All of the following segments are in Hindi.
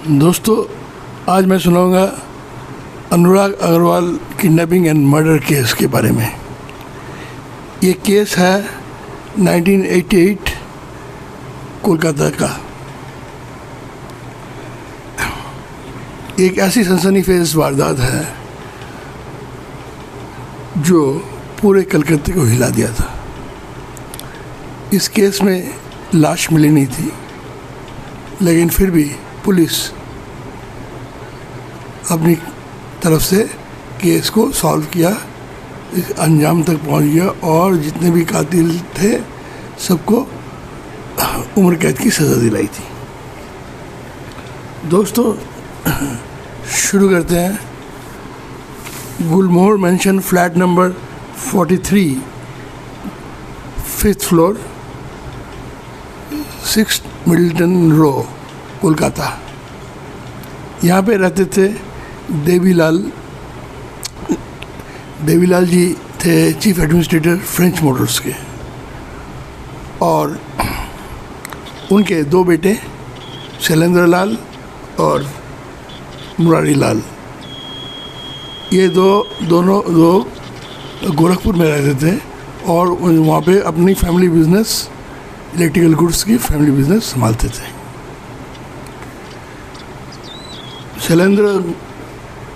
दोस्तों, आज मैं सुनाऊंगा Anurag Agarwal kidnapping and murder case के बारे में। ये केस है 1988 कोलकाता का। एक ऐसी सनसनीखेज वारदात है जो पूरे कलकत्ते को हिला दिया था। इस केस में लाश मिली नहीं थी, लेकिन फिर भी पुलिस अपनी तरफ से केस को सॉल्व किया, इस अंजाम तक पहुंच गया और जितने भी कातिल थे सबको उम्र कैद की सज़ा दिलाई थी। दोस्तों, शुरू करते हैं। Gulmohar mansion, flat number 43, 5th floor, 6 Middleton row, Kolkata. यहाँ पे रहते थे देवीलाल जी थे चीफ एडमिनिस्ट्रेटर फ्रेंच मोटर्स के, और उनके 2 बेटे शैलेंद्र लाल और मुरारी लाल। ये दोनों गोरखपुर में रहते थे और वहाँ पे अपनी फैमिली बिजनेस, इलेक्ट्रिकल गुड्स की फैमिली बिजनेस संभालते थे। शैलेंद्र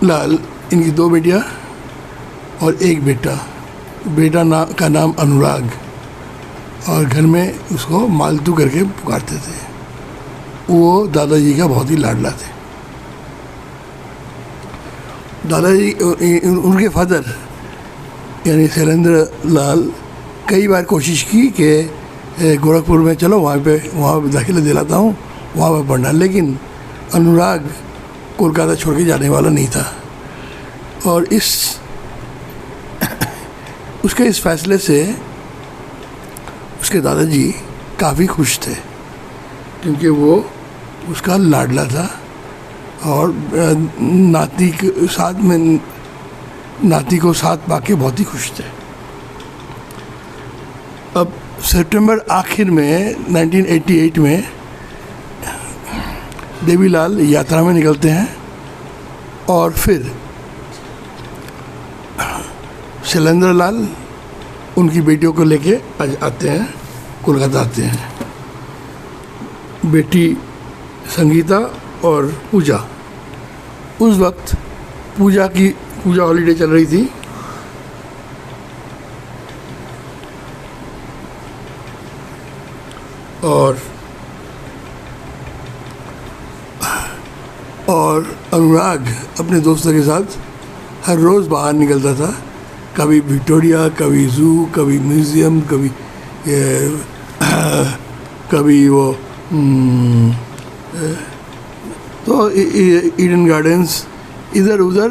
लाल, इनकी 2 बेटियाँ और 1 बेटा का नाम अनुराग, और घर में उसको मालतू करके पुकारते थे। वो दादाजी का बहुत ही लाडला थे। दादाजी, उनके फादर यानी शैलेंद्र लाल कई बार कोशिश की कि गोरखपुर में चलो, वहाँ पे दाखिला दिलाता हूँ, वहाँ पर पढ़ना, लेकिन अनुराग कोलकाता छोड़ के जाने वाला नहीं था। और उसके इस फैसले से उसके दादाजी काफ़ी खुश थे, क्योंकि वो उसका लाडला था और नाती को साथ पाके बहुत ही खुश थे। अब सितंबर आखिर में 1988 में देवीलाल यात्रा में निकलते हैं और फिर शैलेंद्र लाल उनकी बेटियों को लेके आते हैं, कोलकाता आते हैं। बेटी संगीता और पूजा, उस वक्त पूजा हॉलीडे चल रही थी, और अनुराग अपने दोस्तों के साथ हर रोज़ बाहर निकलता था, कभी विक्टोरिया, कभी ज़ू, कभी म्यूज़ियम, कभी वो तो ईडन गार्डन्स, इधर उधर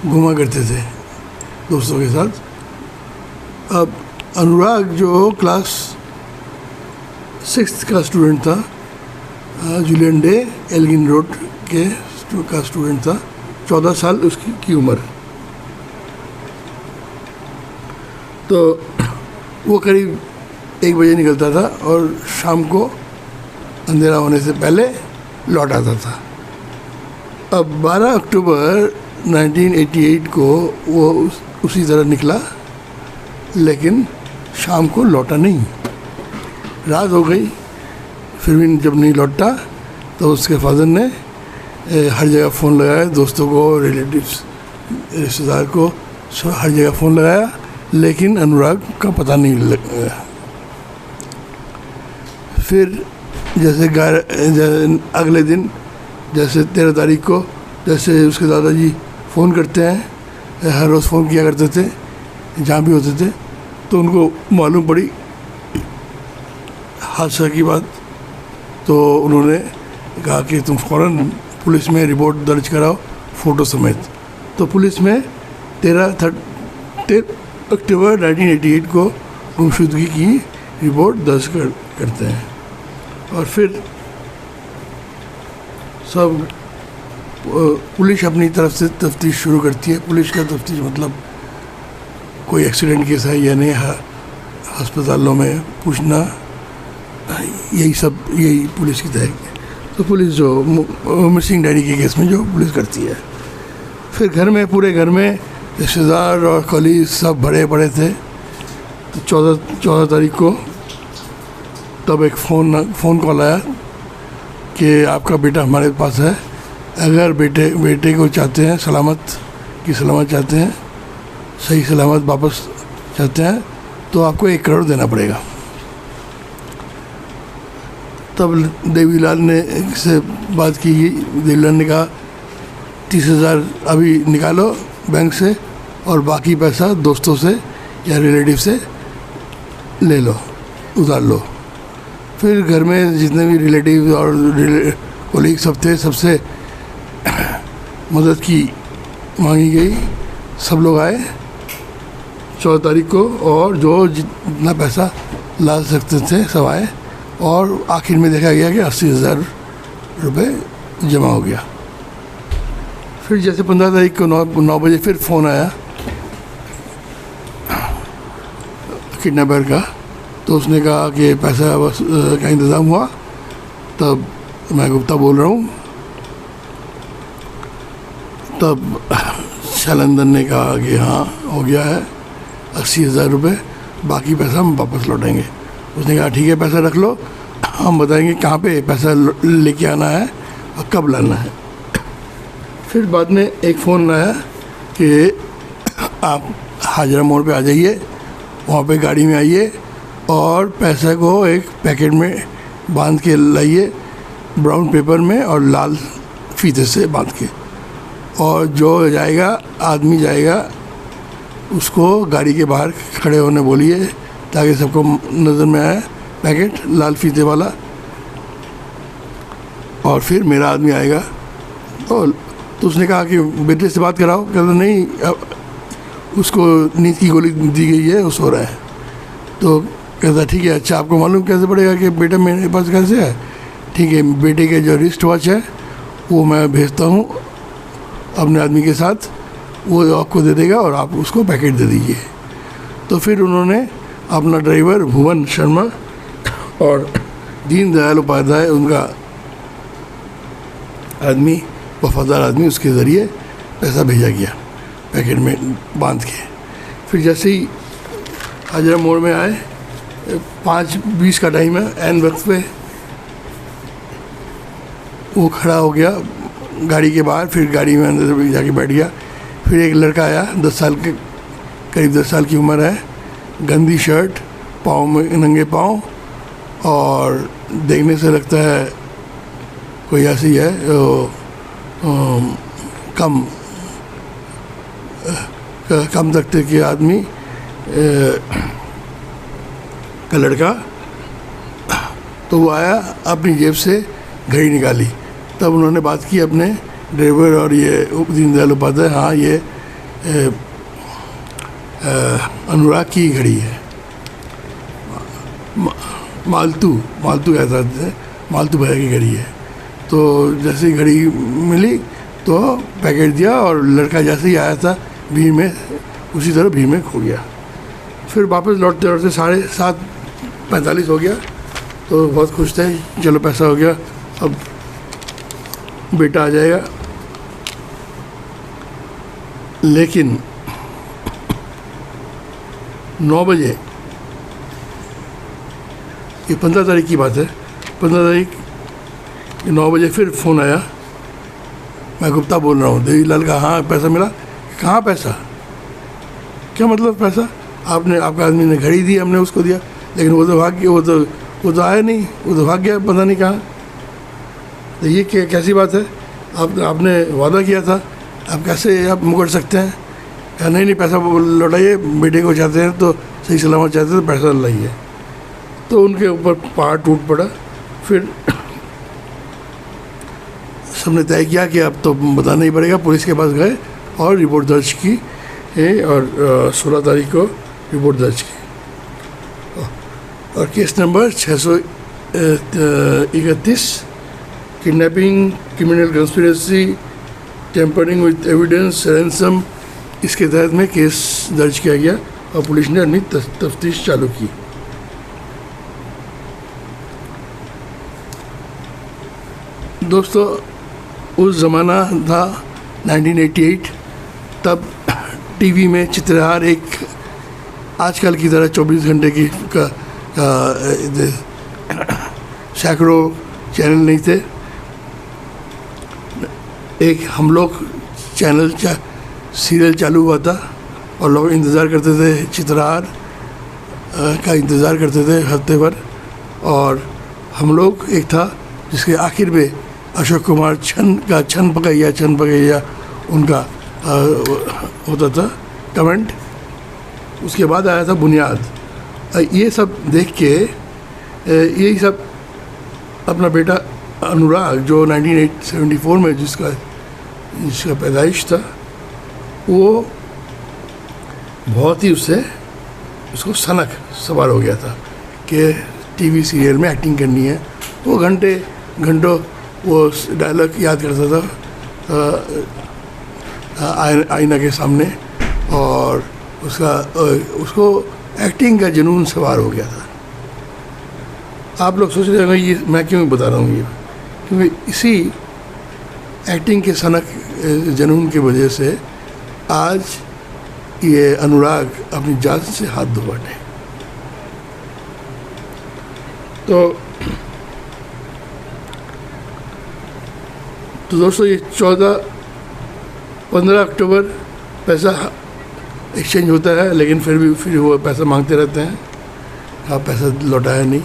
घूमा करते थे दोस्तों के साथ। अब अनुराग जो क्लास 6th का स्टूडेंट था, जूलियन डे एल्गिन रोड का स्टूडेंट था, 14 साल उसकी उम्र। तो वो करीब 1 बजे निकलता था और शाम को अंधेरा होने से पहले लौट आता था। अब 12 अक्टूबर 1988 को वो उसी तरह निकला, लेकिन शाम को लौटा नहीं। रात हो गई, फिर भी जब नहीं लौटा तो उसके फादर ने हर जगह फ़ोन लगाया, दोस्तों को, रिलेटिव्स, रिश्तेदार को, हर जगह फ़ोन लगाया, लेकिन अनुराग का पता नहीं लगा। फिर जैसे अगले दिन, जैसे 13 तारीख को, जैसे उसके दादाजी फ़ोन करते हैं, हर रोज़ फ़ोन किया करते थे जहाँ भी होते थे, तो उनको मालूम पड़ी हादसा की बात। तो उन्होंने कहा कि तुम फ़ौरन पुलिस में रिपोर्ट दर्ज कराओ, फ़ोटो समेत। तो पुलिस में 13 अक्टूबर 1988 को गुमशुदगी की रिपोर्ट दर्ज करते हैं। और फिर सब पुलिस अपनी तरफ से तफ्तीश शुरू करती है। पुलिस का तफ्तीश मतलब कोई एक्सीडेंट केस है या नहीं, अस्पतालों में पूछना, यही पुलिस की तो पुलिस जो मिसिंग डायरी के केस में जो पुलिस करती है। फिर घर में, पूरे घर में रिश्तेदार और कलीग सब भरे पड़े थे। तो 14 तारीख को तब एक फ़ोन कॉल आया कि आपका बेटा हमारे पास है, अगर बेटे को चाहते हैं सलामत चाहते हैं, सही सलामत वापस चाहते हैं, तो आपको 1 करोड़ देना पड़ेगा। तब देवीलाल ने से बात की, देवीलाल ने कहा 30,000 अभी निकालो बैंक से और बाकी पैसा दोस्तों से या रिलेटिव से ले लो, उधार लो। फिर घर में जितने भी रिलेटिव और कोलीग सब थे, सबसे मदद की मांगी गई। सब लोग आए 14 तारीख को, और जो जितना पैसा ला सकते थे सब आए, और आखिर में देखा गया कि 80,000 रुपये जमा हो गया। फिर जैसे 15 तारीख को 9 बजे फिर फ़ोन आया किडनैपर का, तो उसने कहा कि पैसा का इंतज़ाम हुआ। तब मैं गुप्ता बोल रहा हूँ। तब शैलेंद्र ने कहा कि हाँ हो गया है 80,000 रुपये, बाकी पैसा हम वापस लौटाएंगे। उसने कहा ठीक है, पैसा रख लो, हम बताएंगे कहाँ पे पैसा लेके आना है और कब लाना है। फिर बाद में एक फ़ोन आया कि आप हाजरा मोड़ पे आ जाइए, वहाँ पे गाड़ी में आइए और पैसे को एक पैकेट में बांध के लाइए, ब्राउन पेपर में और लाल फीते से बांध के, और जो जाएगा आदमी जाएगा उसको गाड़ी के बाहर खड़े होने बोलिए ताकि सबको नज़र में आए पैकेट लाल फीते वाला। और फिर मेरा आदमी आएगा। तो उसने कहा कि बेटे से बात कराओ। कहता नहीं, उसको नींद की गोली दी गई है, वो सो रहा है। तो कहता ठीक है, अच्छा आपको मालूम कैसे पड़ेगा कि बेटा मेरे पास कैसे है? ठीक है, बेटे के जो रिस्ट वॉच है वो मैं भेजता हूँ अपने आदमी के साथ, वो आपको दे देगा और आप उसको पैकेट दे दीजिए। तो फिर उन्होंने अपना ड्राइवर भुवन शर्मा और दीनदयाल उपाध्याय, उनका आदमी, वफादार आदमी, उसके ज़रिए पैसा भेजा गया पैकेट में बांध के। फिर जैसे ही हाजरा मोड़ में आए, 5:20 का टाइम है, ऐन वक्त पे वो खड़ा हो गया गाड़ी के बाहर। फिर गाड़ी में अंदर जाके बैठ गया। फिर एक लड़का आया, 10 साल के करीब 10 साल की उम्र है, गंदी शर्ट, पाँव में नंगे पाँव, और देखने से लगता है कोई ऐसी है कम तख्ते के आदमी का लड़का। तो वो आया, अपनी जेब से घड़ी निकाली। तब उन्होंने बात की अपने ड्राइवर और ये दीनदयाल उपाध्याय, हाँ ये अनुराग की घड़ी है, मालतू कहता थे, मालतू भैया की घड़ी है। तो जैसे ही घड़ी मिली तो पैकेट दिया, और लड़का जैसे ही आया था भीड़ में, उसी तरह भीड़ में खो गया। फिर वापस लौटते लौटते 7:45 हो गया। तो बहुत खुश थे, चलो पैसा हो गया, अब बेटा आ जाएगा। लेकिन 9 बजे, ये 15 तारीख की बात है, 15 तारीख 9 बजे फिर फ़ोन आया। मैं गुप्ता बोल रहा हूँ, देवीलाल का, हाँ पैसा मिला। कहाँ पैसा? क्या मतलब पैसा? आपका आदमी ने घड़ी दी, हमने उसको दिया, लेकिन वो तो भाग गया, वो तो आया नहीं, वो तो भाग गया, पता नहीं कहाँ। तो ये कैसी बात है? आपने वादा किया था, आप कैसे आप मुकर सकते हैं? कहा नहीं, पैसा लौटाइए, बेटे को चाहते हैं तो सही सलामत चाहते हैं तो पैसा लाइए। तो उनके ऊपर पहाड़ टूट पड़ा। फिर सबने तय किया कि अब तो बताना ही पड़ेगा। पुलिस के पास गए और रिपोर्ट दर्ज की, और 16 तारीख को रिपोर्ट दर्ज की, और case number 631, kidnapping, criminal conspiracy, tampering with evidence, ransom, इसके तहत में केस दर्ज किया गया और पुलिस ने अपनी तफ्तीश चालू की। दोस्तों, उस ज़माना था 1988, तब टीवी में चित्रहार एक आजकल की तरह 24 घंटे की सैकड़ों चैनल नहीं थे। एक हम लोग चैनल सीरियल चालू हुआ था और लोग इंतज़ार करते थे, चित्रहार का इंतज़ार करते थे हफ्ते भर। और हम लोग एक था जिसके आखिर में अशोक कुमार छन पकैया उनका होता था कमेंट। उसके बाद आया था बुनियाद। ये सब देख के यही सब अपना बेटा अनुराग, जो 1974 में जिसका पैदाइश था, वो बहुत ही उसको सनक सवार हो गया था कि टीवी सीरियल में एक्टिंग करनी है। वो घंटों वो डायलॉग याद करता था आईना के सामने, और उसको एक्टिंग का जुनून सवार हो गया था। आप लोग सोच रहे होंगे ये मैं क्यों बता रहा हूँ, ये क्योंकि इसी एक्टिंग के सनक जुनून की वजह से आज ये अनुराग अपनी जान से हाथ धो बैठे। तो दोस्तों, ये 15 अक्टूबर पैसा एक्सचेंज होता है, लेकिन फिर वो पैसा मांगते रहते हैं। आप पैसा लौटाया नहीं।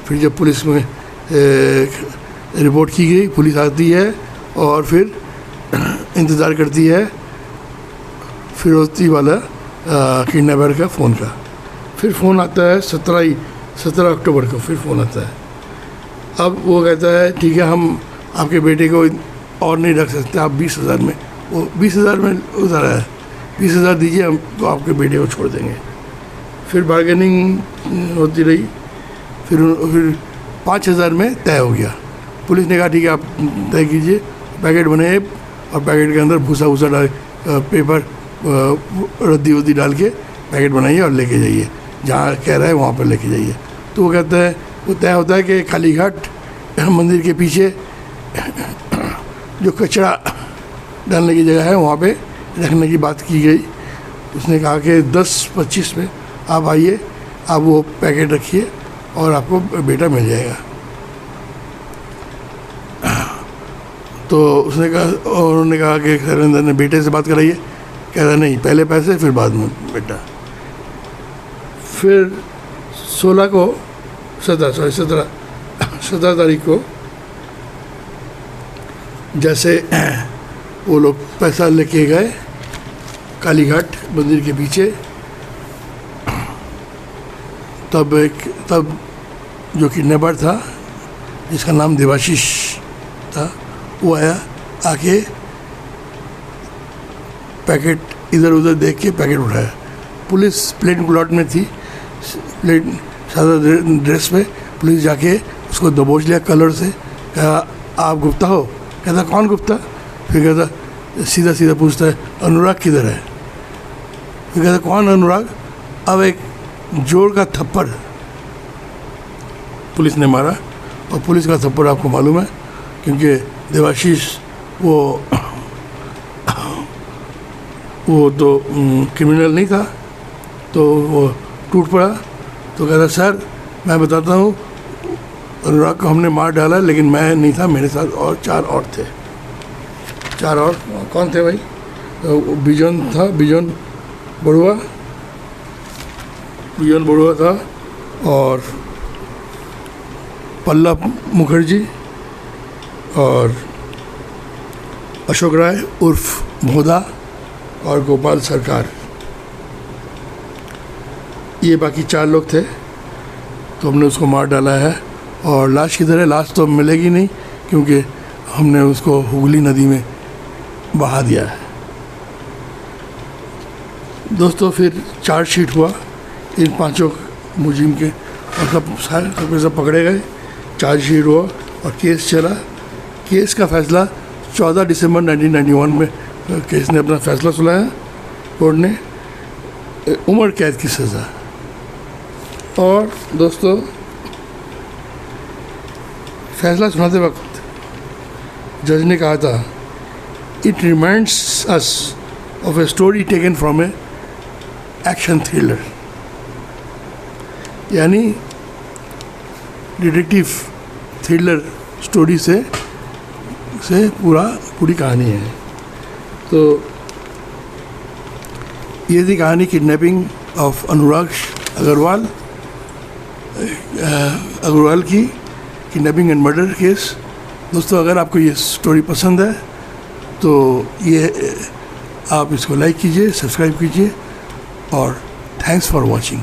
फिर जब पुलिस में रिपोर्ट की गई, पुलिस आती है और फिर इंतज़ार करती है फिरौती वाला किडनैपर का फ़ोन का। फिर फ़ोन आता है 17 अक्टूबर को फिर फ़ोन आता है। अब वो कहता है ठीक है, हम आपके बेटे को और नहीं रख सकते, आप 20,000 में, वो 20,000 में उधर है, 20,000 दीजिए, हम तो आपके बेटे को छोड़ देंगे। फिर बार्गेनिंग होती रही, फिर 5,000 में तय हो गया। पुलिस ने कहा ठीक है, आप तय कीजिए। पैकेट बने और पैकेट के अंदर भूसा डाल, पेपर रद्दी डाल के पैकेट बनाइए और लेके जाइए, जहाँ कह रहा है वहाँ पर लेके जाइए। तो वो कहता है, वो तय होता है कि कालीघाट मंदिर के पीछे जो कचरा डालने की जगह है वहाँ पे रखने की बात की गई। उसने कहा कि 10:25 में आप आइए, आप वो पैकेट रखिए और आपको बेटा मिल जाएगा। तो उसने कहा, उन्होंने कहा कि सरेंद्र ने बेटे से बात कराइए। कह रहा नहीं, पहले पैसे फिर बाद में बेटा। फिर 17 तारीख को जैसे वो लोग पैसा लेके गए कालीघाट मंदिर के पीछे, तब जो किडनैपर था जिसका नाम देवाशीष था, वो आया, आके पैकेट इधर उधर देख के पैकेट उठाया। पुलिस प्लेन क्लॉथ में थी, प्लेन सादा ड्रेस में। पुलिस जाके उसको दबोच लिया कलर से। कहा आप गुप्ता हो? कहता कौन गुप्ता? फिर कहता सीधा पूछता है अनुराग किधर है? फिर कहता कौन अनुराग? अब एक जोर का थप्पड़ पुलिस ने मारा, और पुलिस का थप्पड़ आपको मालूम है, क्योंकि देवाशीष वो तो क्रिमिनल नहीं था, तो वो टूट पड़ा। तो कहता सर मैं बताता हूँ, अनुराग को हमने मार डाला, लेकिन मैं नहीं था, मेरे साथ और 4 और थे। 4 और कौन थे भाई? तो बिजन था, बिजन बड़ुआ था, और पल्लव मुखर्जी, और अशोक राय उर्फ भोदा, और गोपाल सरकार। ये बाकी 4 लोग थे। तो हमने उसको मार डाला है। और लाश किधर है? लाश तो मिलेगी नहीं, क्योंकि हमने उसको हुगली नदी में बहा दिया है। दोस्तों, फिर चार्जशीट हुआ इन 5 मुजिम के, और सब पकड़े गए। चार्जशीट हुआ और केस चला। केस का फैसला 14 दिसंबर 1991 में केस ने अपना फैसला सुनाया। कोर्ट ने उम्र कैद की सज़ा। और दोस्तों, फैसला सुनाते वक्त जज ने कहा था, it reminds us of a story taken from a action thriller. यानी डिटेक्टिव थ्रिलर स्टोरी से पूरी कहानी है। तो ये थी कहानी किडनैपिंग ऑफ अनुराग अग्रवाल की किडनैपिंग एंड मर्डर केस। दोस्तों, अगर आपको ये स्टोरी पसंद है तो ये आप इसको लाइक कीजिए, सब्सक्राइब कीजिए, और थैंक्स फॉर वॉचिंग।